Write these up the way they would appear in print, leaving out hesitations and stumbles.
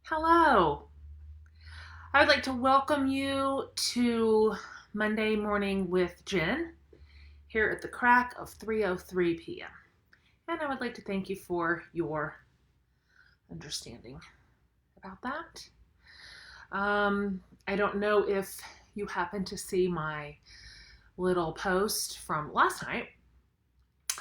Hello. I would like to welcome you to Monday Morning with Jen here at the crack of 3:03 p.m. And I would like to thank you for your understanding about that. I don't know if you happen to see my little post from last night,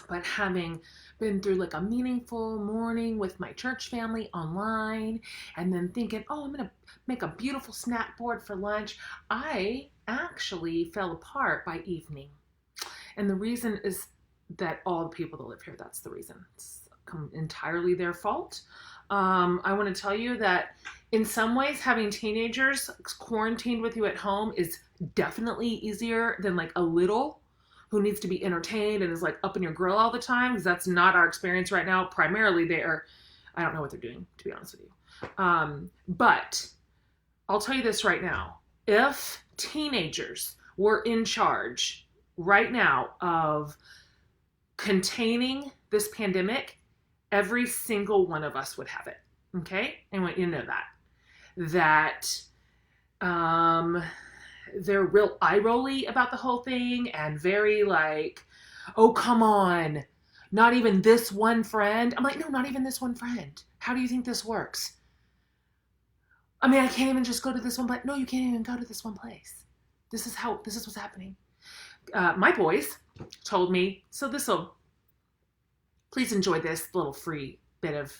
but having been through like a meaningful morning with my church family online and then thinking, oh, I'm going to make a beautiful snack board for lunch, I actually fell apart by evening. And the reason is that all the people that live here, that's the reason. It's entirely their fault. I want to tell you that in some ways, having teenagers quarantined with you at home is definitely easier than like a little who needs to be entertained and is like up in your grill all the time, because that's not our experience right now. Primarily, I don't know what they're doing, to be honest with you. But I'll tell you this right now. If teenagers were in charge right now of containing this pandemic, every single one of us would have it. Okay? I want you to know that they're real eye-rolly about the whole thing and very like, oh, come on, not even this one friend. I'm like, no, not even this one friend. How do you think this works? I mean, I can't even just go to this one place. No, you can't even go to this one place. This is what's happening. My boys told me, please enjoy this little free bit of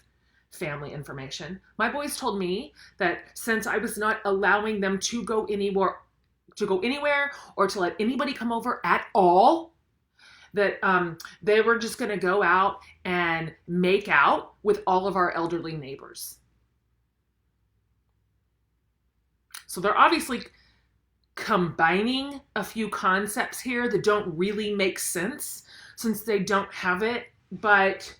family information. My boys told me that since I was not allowing them to go anywhere or to let anybody come over at all, that they were just going to go out and make out with all of our elderly neighbors. So they're obviously combining a few concepts here that don't really make sense since they don't have it. But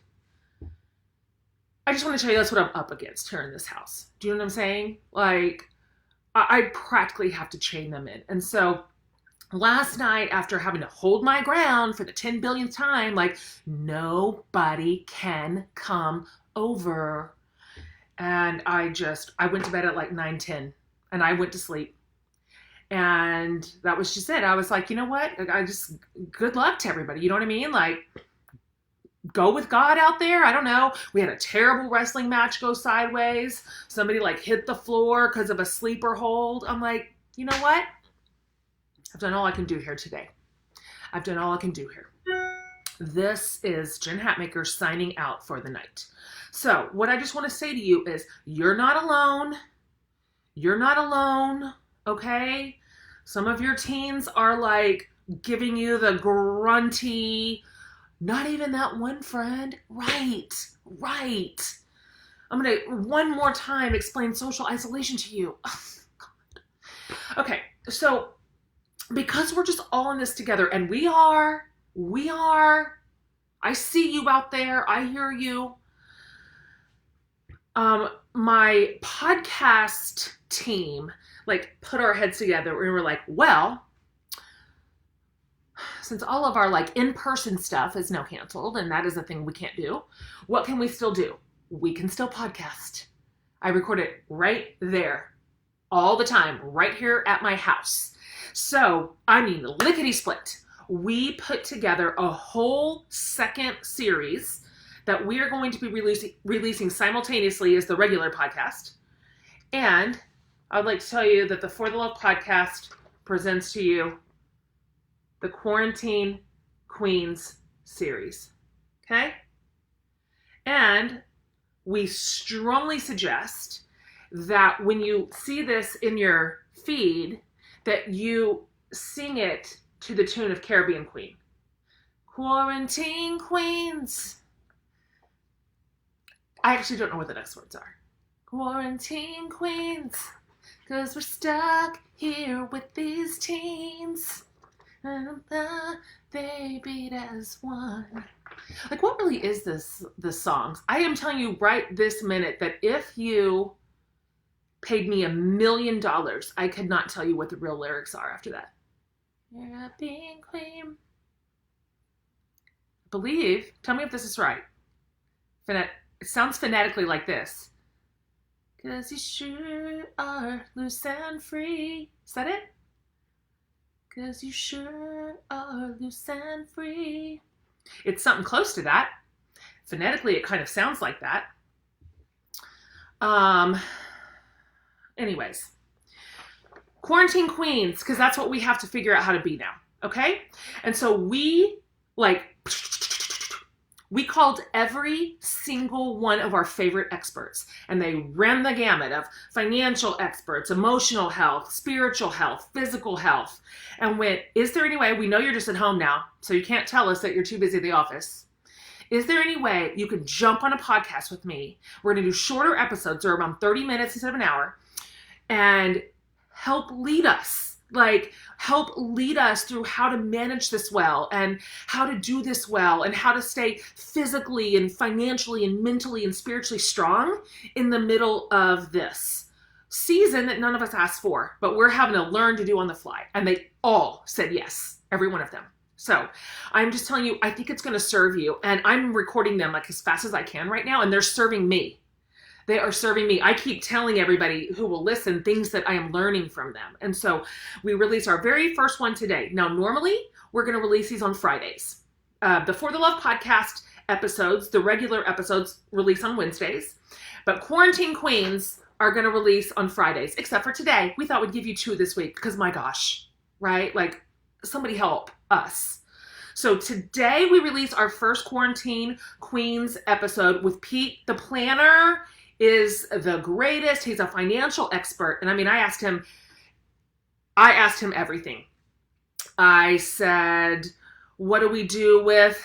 I just want to tell you that's what I'm up against here in this house. Do you know what I'm saying? Like, I practically have to chain them in. And so last night, after having to hold my ground for the 10 billionth time, like, nobody can come over. And I went to bed at like 9:10 and I went to sleep. And that was just it. I was like, you know what? Good luck to everybody. You know what I mean? Like, go with God out there. I don't know. We had a terrible wrestling match go sideways. Somebody like hit the floor because of a sleeper hold. I'm like, you know what? I've done all I can do here today. I've done all I can do here. This is Jen Hatmaker signing out for the night. So what I just want to say to you is you're not alone. You're not alone. Okay? Some of your teens are like giving you the grunty, not even that one friend. Right. I'm going to one more time explain social isolation to you. Oh, God. Okay, so because we're just all in this together, and we are, I see you out there, I hear you. My podcast team, like, put our heads together and we were like, well, since all of our like in-person stuff is now canceled and that is a thing we can't do, what can we still do? We can still podcast. I record it right there all the time, right here at my house. So, I mean, lickety split. We put together a whole second series that we are going to be releasing simultaneously as the regular podcast. And I would like to tell you that the For the Love podcast presents to you the Quarantine Queens series. Okay? And we strongly suggest that when you see this in your feed, that you sing it to the tune of Caribbean Queen. Quarantine Queens. I actually don't know what the next words are. Quarantine Queens. 'Cause we're stuck here with these teens. They beat as one. Like, what really is this songs? I am telling you right this minute that if you paid me $1 million, I could not tell you what the real lyrics are after that. Caribbean Queen. Tell me if this is right. It sounds phonetically like this. 'Cause you sure are loose and free. Is that it? 'Cause you sure are loose and free. It's something close to that. Phonetically, it kind of sounds like that. Anyways. Quarantine queens, because that's what we have to figure out how to be now, okay? And so we called every single one of our favorite experts, and they ran the gamut of financial experts, emotional health, spiritual health, physical health, and went, is there any way, we know you're just at home now, so you can't tell us that you're too busy at the office. Is there any way you could jump on a podcast with me? We're going to do shorter episodes, they're around 30 minutes instead of an hour, and help lead us through how to manage this well and how to do this well and how to stay physically and financially and mentally and spiritually strong in the middle of this season that none of us asked for, but we're having to learn to do on the fly. And they all said yes, every one of them. So I'm just telling you, I think it's going to serve you. And I'm recording them like as fast as I can right now, and they're serving me. They are serving me. I keep telling everybody who will listen things that I am learning from them. And so we released our very first one today. Now, normally we're going to release these on Fridays. The For the Love podcast episodes, the regular episodes, release on Wednesdays. But Quarantine Queens are going to release on Fridays, except for today. We thought we'd give you 2 this week because my gosh, right? Like somebody help us. So today we release our first Quarantine Queens episode with Pete, the planner. Is the greatest. He's a financial expert. And I mean, I asked him everything. I said, what do we do with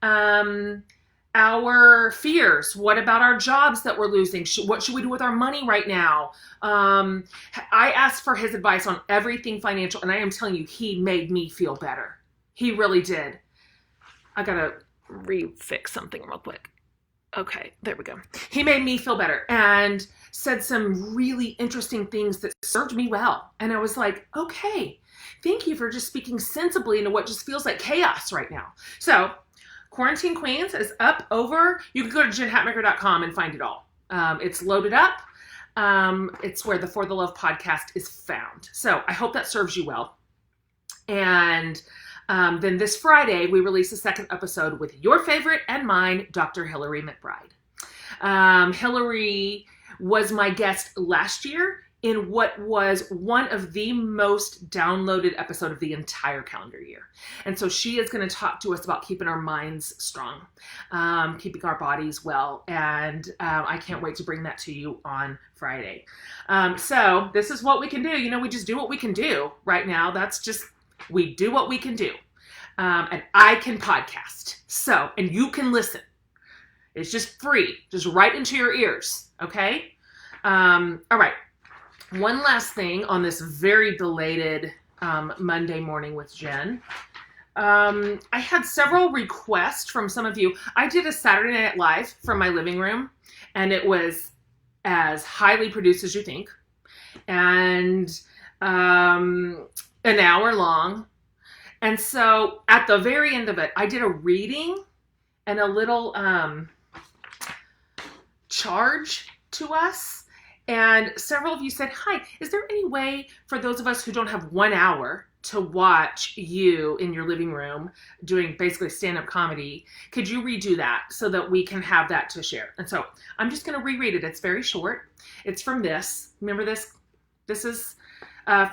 our fears? What about our jobs that we're losing? What should we do with our money right now? I asked for his advice on everything financial, and I am telling you, he made me feel better. He really did. I gotta refix something real quick. Okay, there we go. He made me feel better and said some really interesting things that served me well. And I was like, okay, thank you for just speaking sensibly into what just feels like chaos right now. So Quarantine Queens is up over, you can go to jenhatmaker.com and find it all. It's loaded up. It's where the For the Love podcast is found. So I hope that serves you well. And then this Friday, we release a second episode with your favorite and mine, Dr. Hillary McBride. Hillary was my guest last year in what was one of the most downloaded episode of the entire calendar year. And so she is going to talk to us about keeping our minds strong, keeping our bodies well. And I can't wait to bring that to you on Friday. So this is what we can do. You know, we just do what we can do right now. That's just, we do what we can do. And I can podcast. So, and you can listen. It's just free, just right into your ears. Okay. All right. One last thing on this very belated Monday morning with Jen. I had several requests from some of you. I did a Saturday Night Live from my living room, and it was as highly produced as you think, and an hour long. And so at the very end of it, I did a reading and a little charge to us. And several of you said, hi, is there any way for those of us who don't have 1 hour to watch you in your living room doing basically stand-up comedy, could you redo that so that we can have that to share? And so I'm just going to reread it. It's very short. It's from this. Remember this? This is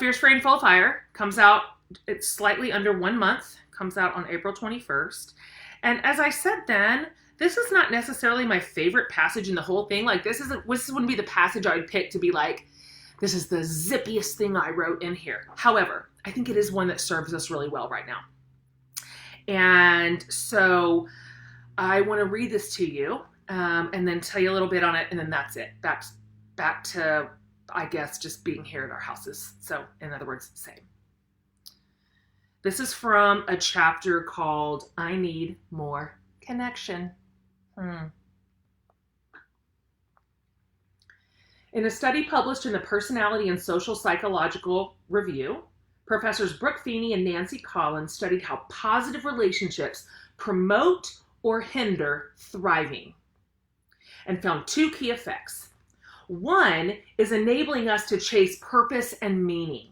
Fierce, Free, and Full of Fire. Comes out, it's slightly under 1 month. Comes out on April 21st. And as I said then, this is not necessarily my favorite passage in the whole thing. Like this wouldn't be the passage I would pick to be like, this is the zippiest thing I wrote in here. However, I think it is one that serves us really well right now. And so I want to read this to you and then tell you a little bit on it. And then that's it. That's back to, I guess, just being here at our houses. So in other words, same. This is from a chapter called I Need More Connection. In a study published in the Personality and Social Psychological Review, Professors Brooke Feeney and Nancy Collins studied how positive relationships promote or hinder thriving and found 2 key effects. One is enabling us to chase purpose and meaning.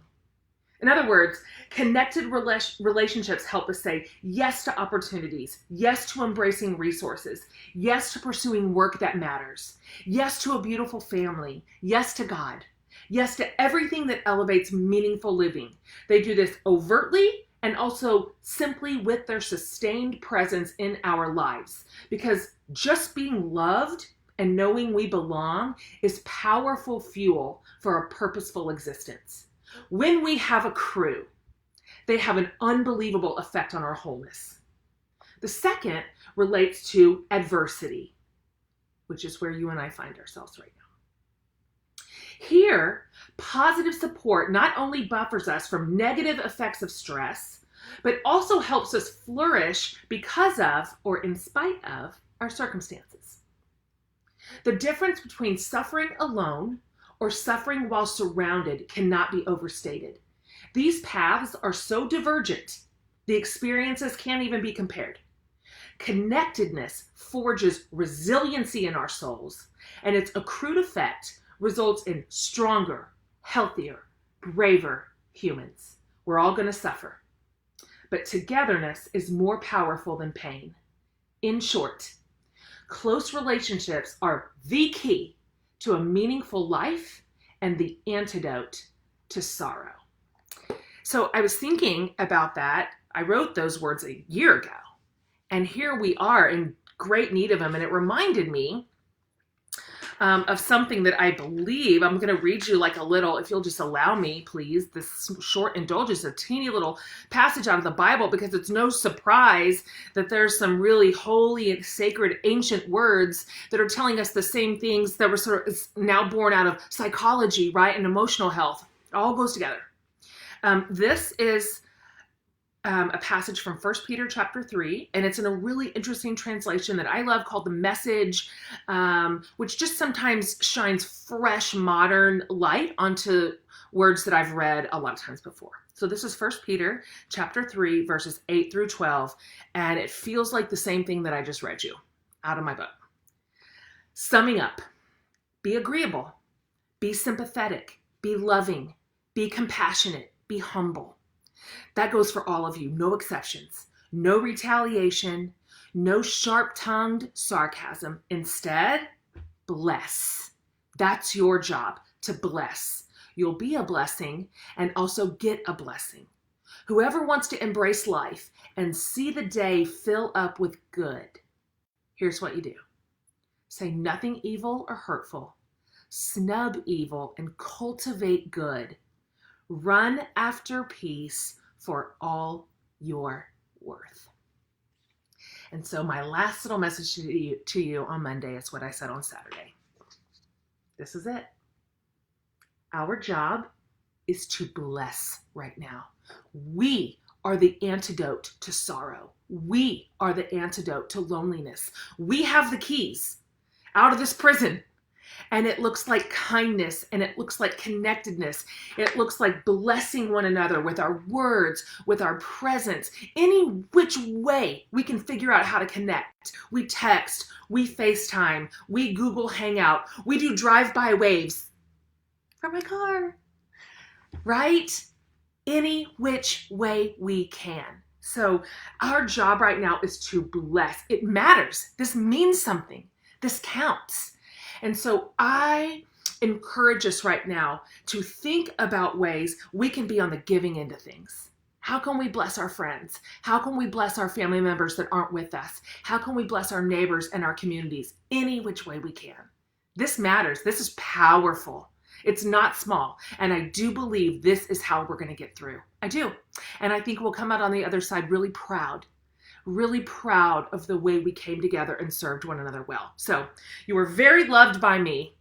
In other words, connected relationships help us say yes to opportunities, yes to embracing resources, yes to pursuing work that matters, yes to a beautiful family, yes to God, yes to everything that elevates meaningful living. They do this overtly and also simply with their sustained presence in our lives. Because just being loved and knowing we belong is powerful fuel for a purposeful existence. When we have a crew, they have an unbelievable effect on our wholeness. The second relates to adversity, which is where you and I find ourselves right now. Here, positive support not only buffers us from negative effects of stress, but also helps us flourish because of or in spite of our circumstances. The difference between suffering alone or suffering while surrounded cannot be overstated. These paths are so divergent, the experiences can't even be compared. Connectedness forges resiliency in our souls, and its accrued effect results in stronger, healthier, braver humans. We're all going to suffer, but togetherness is more powerful than pain. In short, close relationships are the key to a meaningful life and the antidote to sorrow. So I was thinking about that. I wrote those words a year ago, and here we are in great need of them. And it reminded me of something that I believe, I'm going to read you like a little, if you'll just allow me, please, this short indulgence, a teeny little passage out of the Bible, because it's no surprise that there's some really holy and sacred ancient words that are telling us the same things that were sort of now born out of psychology, right, and emotional health. It all goes together. This is a passage from 1 Peter chapter 3, and it's in a really interesting translation that I love called The Message, which just sometimes shines fresh, modern light onto words that I've read a lot of times before. So this is 1 Peter chapter 3, verses 8 through 12, and it feels like the same thing that I just read you out of my book. Summing up, be agreeable, be sympathetic, be loving, be compassionate, be humble. That goes for all of you, no exceptions. No retaliation, no sharp-tongued sarcasm. Instead, bless. That's your job, to bless. You'll be a blessing and also get a blessing. Whoever wants to embrace life and see the day fill up with good, here's what you do. Say nothing evil or hurtful. Snub evil and cultivate good. Run after peace for all your worth. And so my last little message to you on Monday is what I said on Saturday. This is it. Our job is to bless right now. We are the antidote to sorrow. We are the antidote to loneliness. We have the keys out of this prison. And it looks like kindness, and it looks like connectedness. It looks like blessing one another with our words, with our presence. Any which way we can figure out how to connect. We text, we FaceTime, we Google Hangout, we do drive-by waves from my car, right? Any which way we can. So our job right now is to bless. It matters. This means something. This counts. And so I encourage us right now to think about ways we can be on the giving end of things. How can we bless our friends? How can we bless our family members that aren't with us? How can we bless our neighbors and our communities? Any which way we can. This matters. This is powerful. It's not small. And I do believe this is how we're going to get through. I do. And I think we'll come out on the other side really proud of the way we came together and served one another well. So you were very loved by me.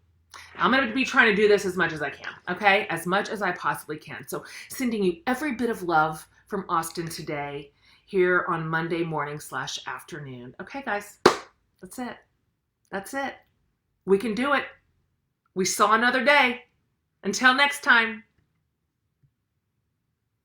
I'm going to be trying to do this as much as I can, okay? As much as I possibly can. So sending you every bit of love from Austin today here on Monday morning/afternoon. Okay, guys, that's it. That's it. We can do it. We saw another day. Until next time.